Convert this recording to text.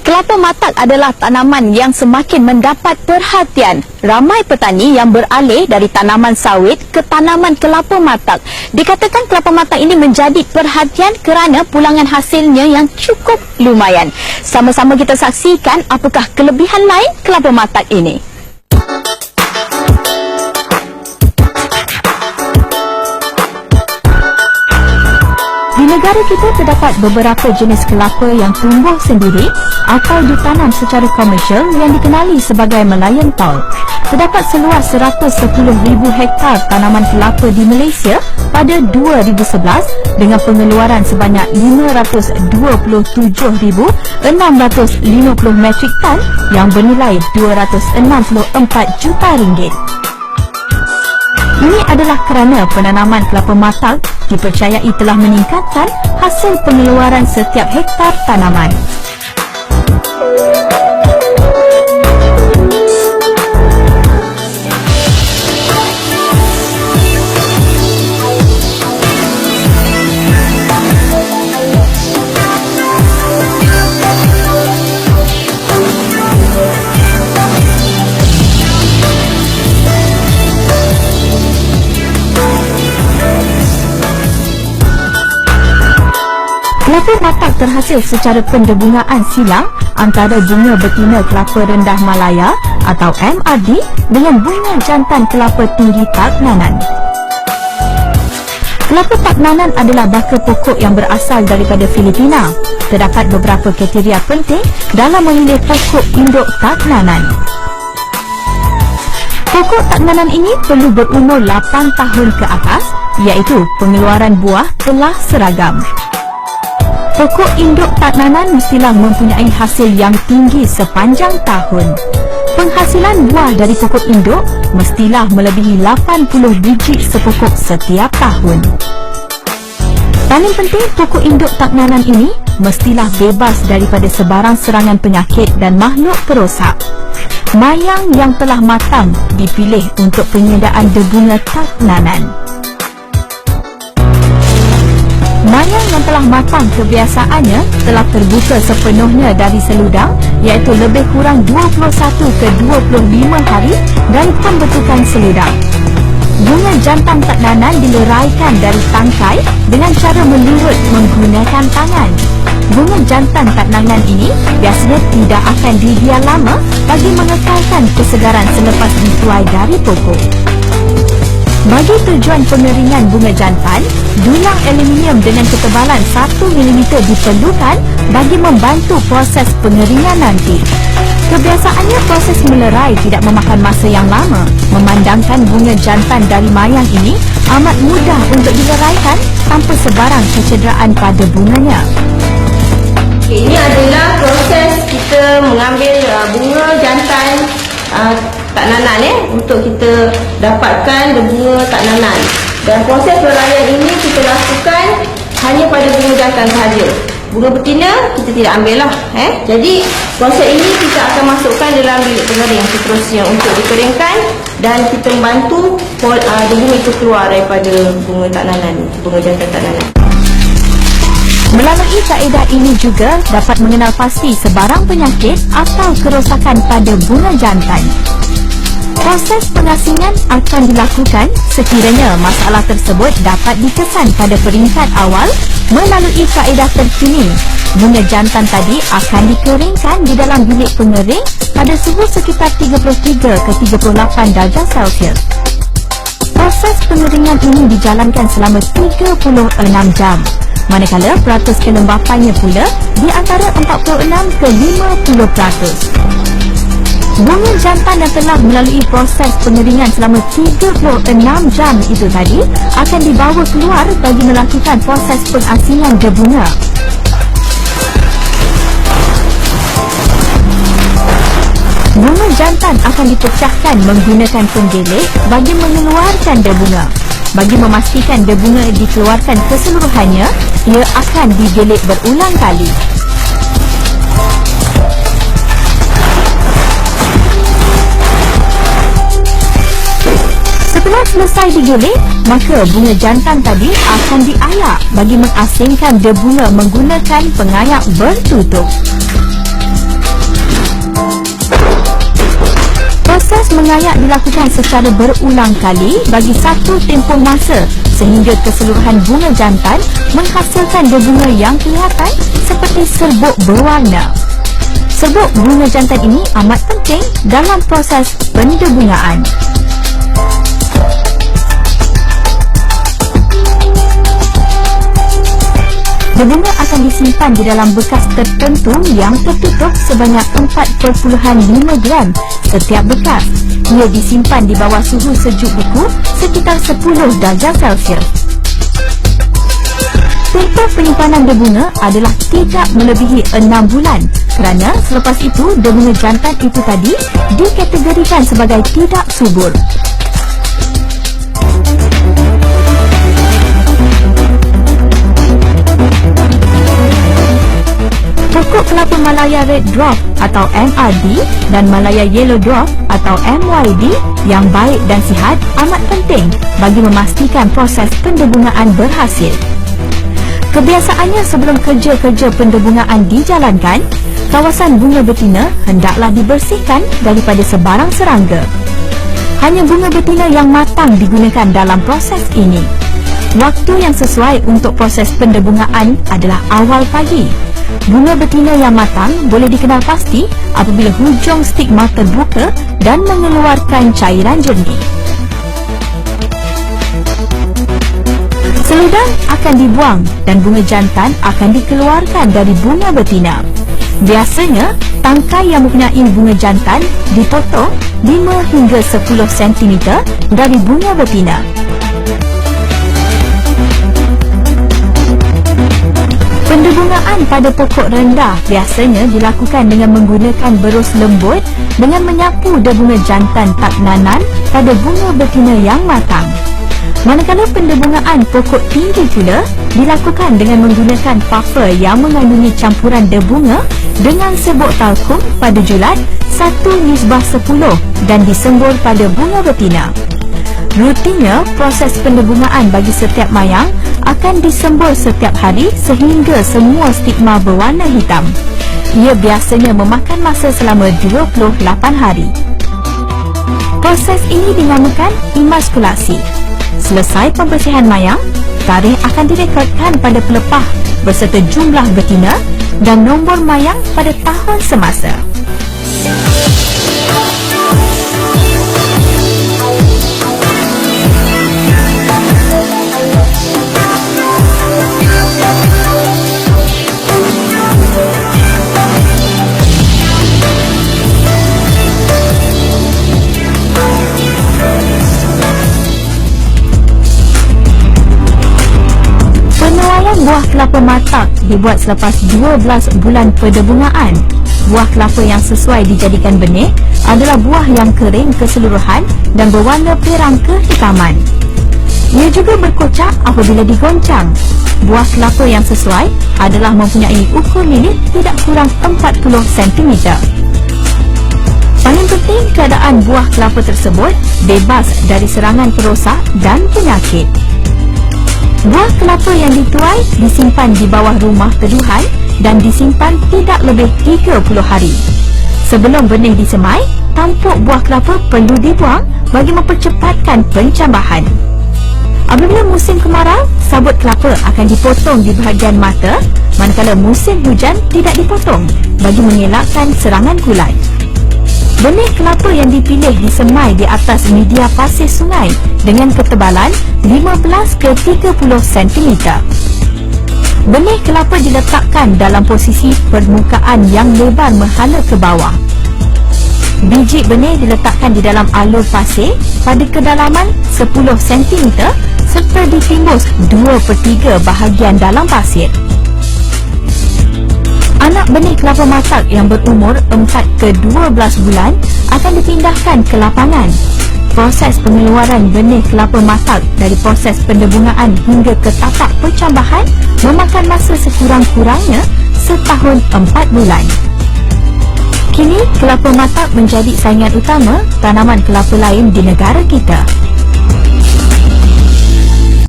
Kelapa matak adalah tanaman yang semakin mendapat perhatian. Ramai petani yang beralih dari tanaman sawit ke tanaman kelapa matak. Dikatakan kelapa matak ini menjadi perhatian kerana pulangan hasilnya yang cukup lumayan. Sama-sama kita saksikan apakah kelebihan lain kelapa matak ini. Di negara kita terdapat beberapa jenis kelapa yang tumbuh sendiri atau ditanam secara komersial yang dikenali sebagai Malayan Tall. Terdapat seluas 110,000 hektar tanaman kelapa di Malaysia pada 2011 dengan pengeluaran sebanyak 527,650 metrik tan yang bernilai 264 juta ringgit. Ini adalah kerana penanaman kelapa matak dipercayai telah meningkatkan hasil pengeluaran setiap hektar tanaman. Kelapa matak terhasil secara pendebungaan silang antara bunga betina kelapa rendah Malaya atau MRD dengan bunga jantan kelapa tinggi Tak Nanan. Kelapa Tak Nanan adalah baka pokok yang berasal daripada Filipina. Terdapat beberapa kriteria penting dalam memilih pokok induk Tak Nanan. Pokok Tak Nanan ini perlu berumur 8 tahun ke atas, iaitu pengeluaran buah telah seragam. Pokok induk Tak Nanan mestilah mempunyai hasil yang tinggi sepanjang tahun. Penghasilan buah dari pokok induk mestilah melebihi 80 biji sepokok setiap tahun. Paling penting, pokok induk Tak Nanan ini mestilah bebas daripada sebarang serangan penyakit dan makhluk perosak. Mayang yang telah matang dipilih untuk penyediaan debunga Tak Nanan. Mayang yang telah matang kebiasaannya telah terbuka sepenuhnya dari seludang, iaitu lebih kurang 21 ke 25 hari dari pembentukan seludang. Bunga jantan Tak Nanan dileraikan dari tangkai dengan cara meliut menggunakan tangan. Bunga jantan Tak Nanan ini biasanya tidak akan dibiar lama bagi mengekalkan kesegaran selepas dituai dari pokok. Bagi tujuan pengeringan bunga jantan, dulang aluminium dengan ketebalan 1 mm diperlukan bagi membantu proses pengeringan nanti. Kebiasaannya proses melerai tidak memakan masa yang lama, memandangkan bunga jantan dari mayang ini amat mudah untuk dileraikan tanpa sebarang kecederaan pada bunganya. Ini adalah proses kita mengambil bunga jantan Tak Nanan untuk kita dapatkan bunga Tak Nanan. Dan proses perayaan ini kita lakukan hanya pada bunga jantan sahaja. Bunga betina kita tidak ambil lah. Jadi proses ini kita akan masukkan dalam bilik pengering seterusnya untuk dikeringkan dan kita membantu bunga itu keluar daripada bunga Tak Nanan, bunga jantan Tak Nanan. Melalui kaedah ini juga dapat mengenal pasti sebarang penyakit atau kerosakan pada bunga jantan. Proses pengasingan akan dilakukan sekiranya masalah tersebut dapat dikesan pada peringkat awal melalui kaedah terkini. Bunga jantan tadi akan dikeringkan di dalam bilik pengering pada suhu sekitar 33 ke 38 darjah Celsius. Proses pengeringan ini dijalankan selama 36 jam. Manakala peratus kelembapannya pula di antara 46 ke 50%. Bunga jantan yang telah melalui proses pengeringan selama 36 jam itu tadi akan dibawa keluar bagi melakukan proses pengasingan debunga. Bunga jantan akan dipecahkan menggunakan penggelik bagi mengeluarkan debunga. Bagi memastikan debunga dikeluarkan keseluruhannya, ia akan digelik berulang kali. Setelah selesai digelik, maka bunga jantan tadi akan diayak bagi mengasingkan debunga menggunakan pengayak bertutup. mengayak dilakukan secara berulang kali bagi satu tempoh masa sehingga keseluruhan bunga jantan menghasilkan berbunga yang kelihatan seperti serbuk berwarna. Serbuk bunga jantan ini amat penting dalam proses pendebungaan. Berbunga akan disimpan di dalam bekas tertentu yang tertutup sebanyak 4.5 gram setiap bekas. Ia disimpan di bawah suhu sejuk beku sekitar 10 darjah Celsius. Tempoh penyimpanan berbunga adalah tidak melebihi 6 bulan kerana selepas itu berbunga jantan itu tadi dikategorikan sebagai tidak subur. Pokok kelapa Malaya Red Dwarf atau MRD dan Malaya Yellow Dwarf atau MYD yang baik dan sihat amat penting bagi memastikan proses pendebungaan berhasil. Kebiasaannya sebelum kerja-kerja pendebungaan dijalankan, kawasan bunga betina hendaklah dibersihkan daripada sebarang serangga. Hanya bunga betina yang matang digunakan dalam proses ini. Waktu yang sesuai untuk proses pendebungaan adalah awal pagi. Bunga betina yang matang boleh dikenal pasti apabila hujung stigma terbuka dan mengeluarkan cairan jernih. Seludang akan dibuang dan bunga jantan akan dikeluarkan dari bunga betina. Biasanya, tangkai yang mempunyai bunga jantan dipotong 5 hingga 10 cm dari bunga betina. Pendebungaan pada pokok rendah biasanya dilakukan dengan menggunakan berus lembut dengan menyapu bunga jantan tak nanan pada bunga betina yang matang. Manakala pendebungaan pokok tinggi pula dilakukan dengan menggunakan puffer yang mengandungi campuran debunga dengan serbuk talkum pada julat 1:10 dan disembur pada bunga betina. Rutinnya, proses pendebungaan bagi setiap mayang akan disembur setiap hari sehingga semua stigma berwarna hitam. Ia biasanya memakan masa selama 28 hari. Proses ini dinamakan emaskulasi. Selesai pembersihan mayang, tarikh akan direkodkan pada pelepah berserta jumlah betina dan nombor mayang pada tahun semasa. Buah kelapa matak dibuat selepas 12 bulan pendebungaan. Buah kelapa yang sesuai dijadikan benih adalah buah yang kering keseluruhan dan berwarna perang kehitaman. Ia juga berkocak apabila digoncang. Buah kelapa yang sesuai adalah mempunyai ukur lilit tidak kurang 40 cm. Paling penting, keadaan buah kelapa tersebut bebas dari serangan perosak dan penyakit. Buah kelapa yang dituai disimpan di bawah rumah teduhan dan disimpan tidak lebih 30 hari. Sebelum benih disemai, tampuk buah kelapa perlu dibuang bagi mempercepatkan pencambahan. Apabila musim kemarau, sabut kelapa akan dipotong di bahagian mata, manakala musim hujan tidak dipotong bagi mengelakkan serangan kulat. Benih kelapa yang dipilih disemai di atas media pasir sungai dengan ketebalan 15 ke 30 cm. Benih kelapa diletakkan dalam posisi permukaan yang lebar menghala ke bawah. Biji benih diletakkan di dalam alur pasir pada kedalaman 10 cm serta ditimbus 2/3 bahagian dalam pasir. Anak benih kelapa matak yang berumur 4 ke 12 bulan akan dipindahkan ke lapangan. Proses pengeluaran benih kelapa matak dari proses pendebungaan hingga ke tapak pencambahan memakan masa sekurang-kurangnya setahun 4 bulan. Kini, kelapa matak menjadi saingan utama tanaman kelapa lain di negara kita.